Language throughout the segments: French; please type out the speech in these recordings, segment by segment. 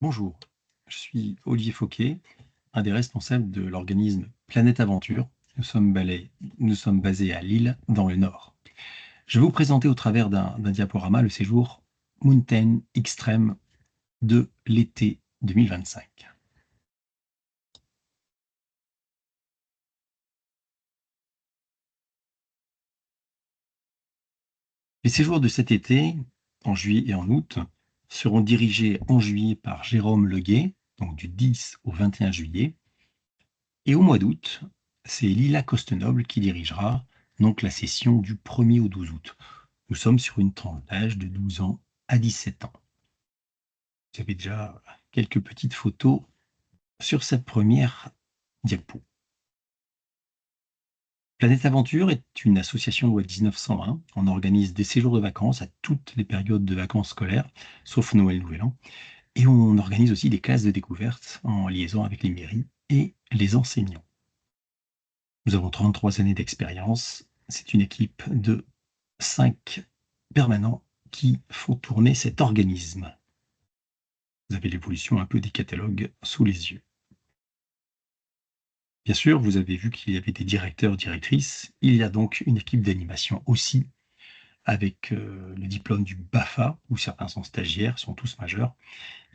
Bonjour, je suis Olivier Fauquet, un des responsables de l'organisme Planète Aventure. Nous sommes basés à Lille, dans le Nord. Je vais vous présenter au travers d'un diaporama le séjour Mountain Extreme de l'été 2025. Les séjours de cet été, en juillet et en août, seront dirigés en juillet par Jérôme Leguet, donc du 10 au 21 juillet. Et au mois d'août, c'est Lila Costenoble qui dirigera donc la session du 1er au 12 août. Nous sommes sur une tranche d'âge de 12 ans à 17 ans. Vous avez déjà quelques petites photos sur cette première diapo. Planète Aventure est une association loi 1901. On organise des séjours de vacances à toutes les périodes de vacances scolaires, sauf Noël, Nouvel An. Et on organise aussi des classes de découverte en liaison avec les mairies et les enseignants. Nous avons 33 années d'expérience. C'est une équipe de 5 permanents qui font tourner cet organisme. Vous avez l'évolution un peu des catalogues sous les yeux. Bien sûr, vous avez vu qu'il y avait des directeurs, directrices. Il y a donc une équipe d'animation aussi, avec le diplôme du BAFA, où certains sont stagiaires, sont tous majeurs.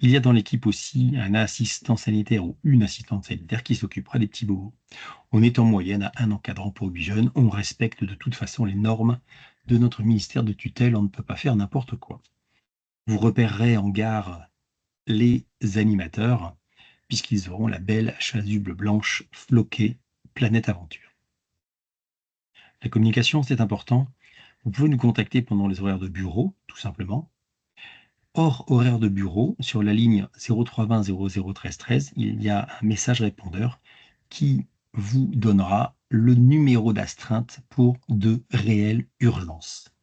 Il y a dans l'équipe aussi un assistant sanitaire ou une assistante sanitaire qui s'occupera des petits bobos. On est en moyenne à un encadrant pour 8 jeunes. On respecte de toute façon les normes de notre ministère de tutelle. On ne peut pas faire n'importe quoi. Vous repérerez en gare les animateurs, puisqu'ils auront la belle chasuble blanche floquée Planète Aventure. La communication, c'est important. Vous pouvez nous contacter pendant les horaires de bureau, tout simplement. Hors horaire de bureau, sur la ligne 0320 00 13 13, il y a un message répondeur qui vous donnera le numéro d'astreinte pour de réelles urgences.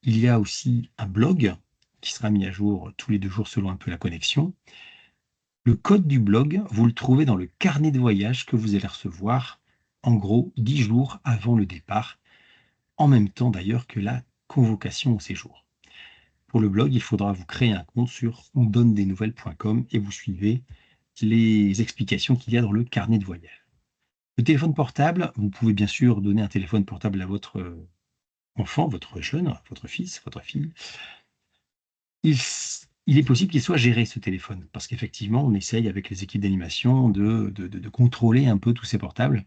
Il y a aussi un blog qui sera mis à jour tous les 2 jours selon un peu la connexion. Le code du blog, vous le trouvez dans le carnet de voyage que vous allez recevoir, en gros, 10 jours avant le départ, en même temps d'ailleurs que la convocation au séjour. Pour le blog, il faudra vous créer un compte sur ondonnedesnouvelles.com et vous suivez les explications qu'il y a dans le carnet de voyage. Le téléphone portable, vous pouvez bien sûr donner un téléphone portable à votre enfant, votre jeune, votre fils, votre fille. Il est possible qu'il soit géré, ce téléphone, parce qu'effectivement, on essaye avec les équipes d'animation de contrôler un peu tous ces portables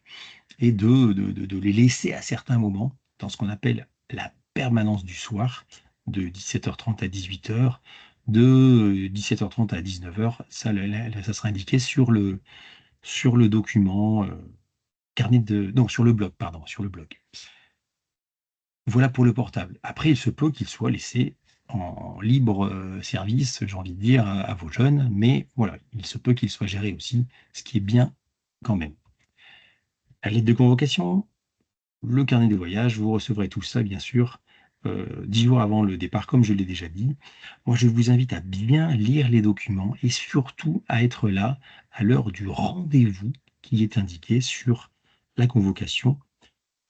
et de les laisser à certains moments dans ce qu'on appelle la permanence du soir, de 17h30 à 18h, de 17h30 à 19h. Ça, ça sera indiqué sur le document, carnet de non, sur le blog, pardon, sur le blog. Voilà pour le portable. Après, il se peut qu'il soit laissé en libre, service, j'ai envie de dire, à vos jeunes, mais voilà, il se peut qu'il soit géré aussi, ce qui est bien quand même. La lettre de convocation, le carnet de voyage, vous recevrez tout ça bien sûr, 10 jours avant le départ, comme je l'ai déjà dit. Moi, je vous invite à bien lire les documents et surtout à être là à l'heure du rendez-vous qui est indiqué sur la convocation.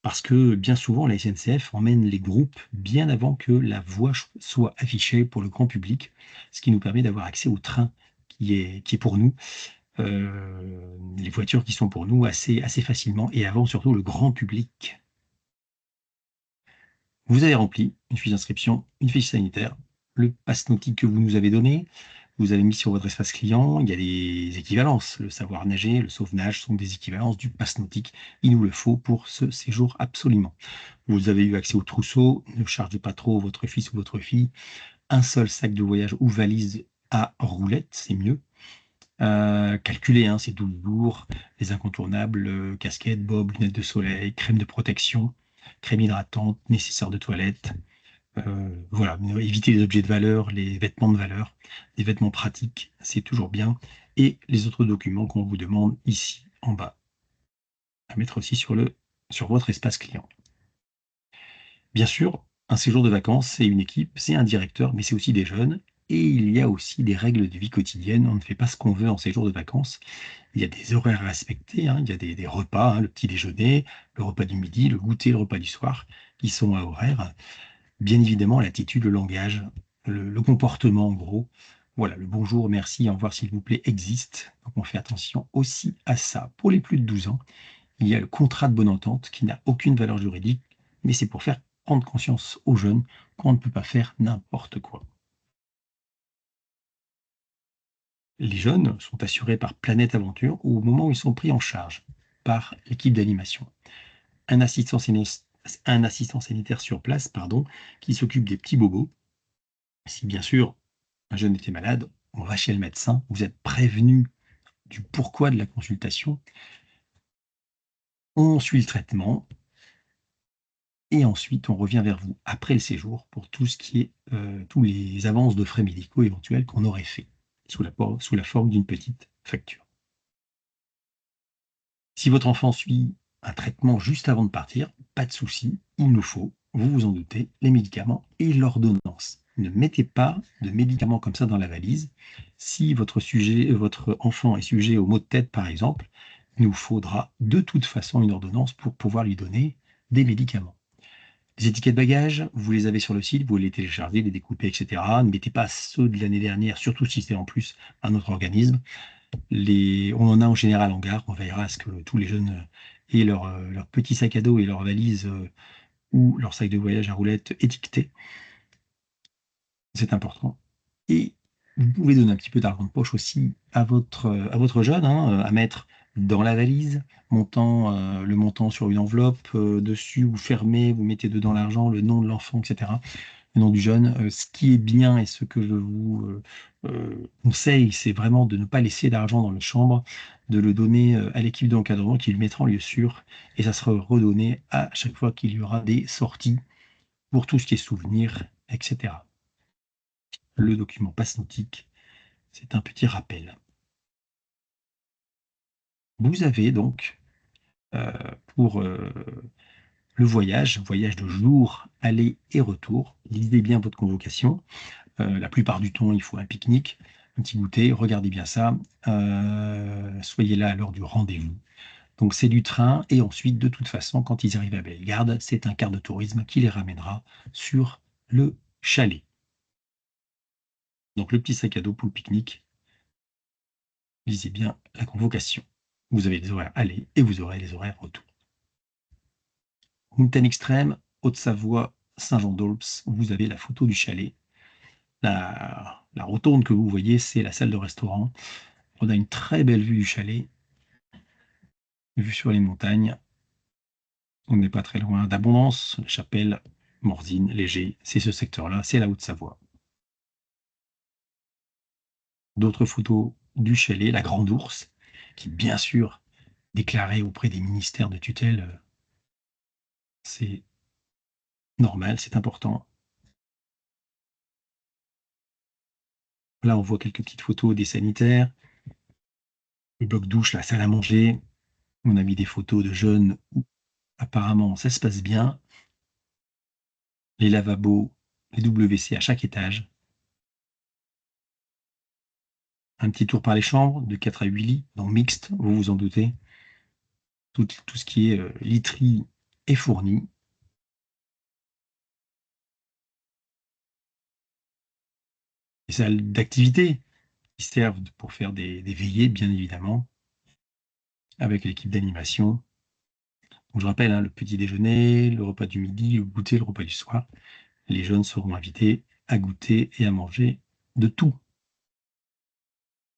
Parce que bien souvent, la SNCF emmène les groupes bien avant que la voie soit affichée pour le grand public, ce qui nous permet d'avoir accès au train qui est pour nous, les voitures qui sont pour nous assez facilement et avant surtout le grand public. Vous avez rempli une fiche d'inscription, une fiche sanitaire, le pass nautique que vous nous avez donné, vous avez mis sur votre espace client, il y a des équivalences. Le savoir nager, le sauvetage sont des équivalences du pass nautique. Il nous le faut pour ce séjour absolument. Vous avez eu accès au trousseau, ne chargez pas trop votre fils ou votre fille. Un seul sac de voyage ou valise à roulettes, c'est mieux. Calculez, hein, c'est 12 jours, les incontournables, casquette, bob, lunettes de soleil, crème de protection, crème hydratante, nécessaire de toilette. Voilà, évitez les objets de valeur, les vêtements de valeur, les vêtements pratiques, c'est toujours bien. Et les autres documents qu'on vous demande ici en bas, à mettre aussi sur votre espace client. Bien sûr, un séjour de vacances, c'est une équipe, c'est un directeur, mais c'est aussi des jeunes. Et il y a aussi des règles de vie quotidienne. On ne fait pas ce qu'on veut en séjour de vacances. Il y a des horaires à respecter, hein. Il y a des repas, hein, le petit déjeuner, le repas du midi, le goûter, le repas du soir, qui sont à horaire. Bien évidemment, l'attitude, le langage, le comportement, en gros, Voilà, le bonjour, merci, au revoir, s'il vous plaît existe. Donc on fait attention aussi à ça. Pour les plus de 12 ans, il y a le contrat de bonne entente qui n'a aucune valeur juridique, mais c'est pour faire prendre conscience aux jeunes qu'on ne peut pas faire n'importe quoi. Les jeunes sont assurés par Planète Aventure au moment où ils sont pris en charge par l'équipe d'animation. Un assistant, un assistant sanitaire sur place, pardon, qui s'occupe des petits bobos. Si bien sûr un jeune était malade, on va chez le médecin, vous êtes prévenu du pourquoi de la consultation, on suit le traitement et ensuite on revient vers vous après le séjour pour tout ce qui est tous les avances de frais médicaux éventuels qu'on aurait fait sous la forme d'une petite facture. Si votre enfant suit un traitement juste avant de partir, pas de souci, il nous faut, vous vous en doutez, les médicaments et l'ordonnance. Ne mettez pas de médicaments comme ça dans la valise. Si votre enfant est sujet au maux de tête, par exemple, il nous faudra de toute façon une ordonnance pour pouvoir lui donner des médicaments. Les étiquettes bagages, vous les avez sur le site, vous les téléchargez, les découpez, etc. Ne mettez pas ceux de l'année dernière, surtout si c'est en plus un autre organisme. On en a en général en gare, on veillera à ce que tous les jeunes aient leur petit sac à dos et leur valise ou leur sac de voyage à roulettes étiquetés. C'est important. Et vous pouvez donner un petit peu d'argent de poche aussi à votre jeune, hein, à mettre dans la valise, le montant sur une enveloppe, dessus, vous fermez, vous mettez dedans l'argent, le nom de l'enfant, etc. Le nom du jeune. Ce qui est bien et ce que je vous conseille, c'est vraiment de ne pas laisser d'argent dans la chambre, de le donner à l'équipe d'encadrement qui le mettra en lieu sûr et ça sera redonné à chaque fois qu'il y aura des sorties pour tout ce qui est souvenirs, etc. Le document passe nautique, c'est un petit rappel. Vous avez donc euh, pour le voyage de jour, aller et retour, lisez bien votre convocation. La plupart du temps, il faut un pique-nique, un petit goûter, regardez bien ça. Soyez là à l'heure du rendez-vous. Donc c'est du train et ensuite, de toute façon, quand ils arrivent à Bellegarde, c'est un car de tourisme qui les ramènera sur le chalet. Donc le petit sac à dos pour le pique-nique, lisez bien la convocation. Vous avez les horaires aller et vous aurez les horaires retour. Montagne extrême, Haute-Savoie, Saint-Jean-d'Aulps, vous avez la photo du chalet. La rotonde que vous voyez, c'est la salle de restaurant. On a une très belle vue du chalet, vue sur les montagnes. On n'est pas très loin d'Abondance, la Chapelle, Morzine, Léger. C'est ce secteur-là, c'est la Haute-Savoie. D'autres photos du chalet, la Grande Ourse, qui bien sûr déclarée auprès des ministères de tutelle, c'est normal, c'est important. Là, on voit quelques petites photos des sanitaires, le bloc douche, la salle à manger. On a mis des photos de jeunes où apparemment ça se passe bien. Les lavabos, les WC à chaque étage. Un petit tour par les chambres, de 4 à 8 lits, donc mixte, vous vous en doutez. Tout ce qui est literie est fourni. Les salles d'activité qui servent pour faire des veillées, bien évidemment, avec l'équipe d'animation. Donc, je rappelle, hein, le petit déjeuner, le repas du midi, le goûter, le repas du soir. Les jeunes seront invités à goûter et à manger de tout.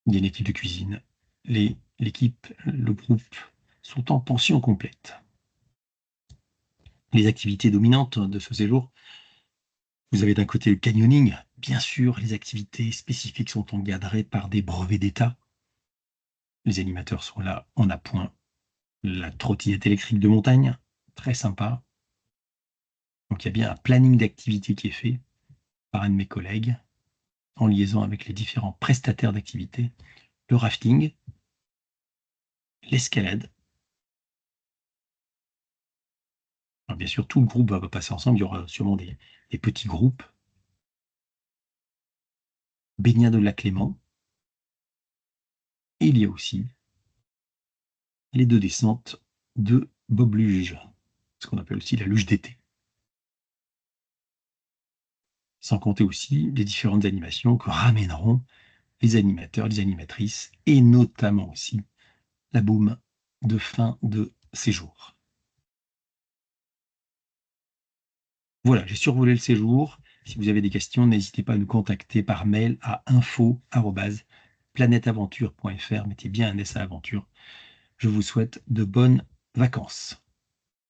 Il y a une équipe de cuisine. Le groupe sont en pension complète. Les activités dominantes de ce séjour, vous avez d'un côté le canyoning. Bien sûr, les activités spécifiques sont encadrées par des brevets d'État. Les animateurs sont là en appoint. La trottinette électrique de montagne, très sympa. Donc il y a bien un planning d'activités qui est fait par un de mes collègues en liaison avec les différents prestataires d'activités. Le rafting, l'escalade. Alors, bien sûr, tout le groupe va passer ensemble. Il y aura sûrement des petits groupes. Baignade de lac Clément. Et il y a aussi les 2 descentes de Bob Luge, ce qu'on appelle aussi la luge d'été. Sans compter aussi les différentes animations que ramèneront les animateurs, les animatrices et notamment aussi la boum de fin de séjour. Voilà, j'ai survolé le séjour. Si vous avez des questions, n'hésitez pas à nous contacter par mail à info@planetaventure.fr. Mettez bien un S à aventure. Je vous souhaite de bonnes vacances.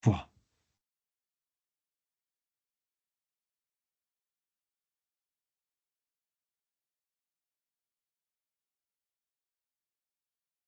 Au revoir.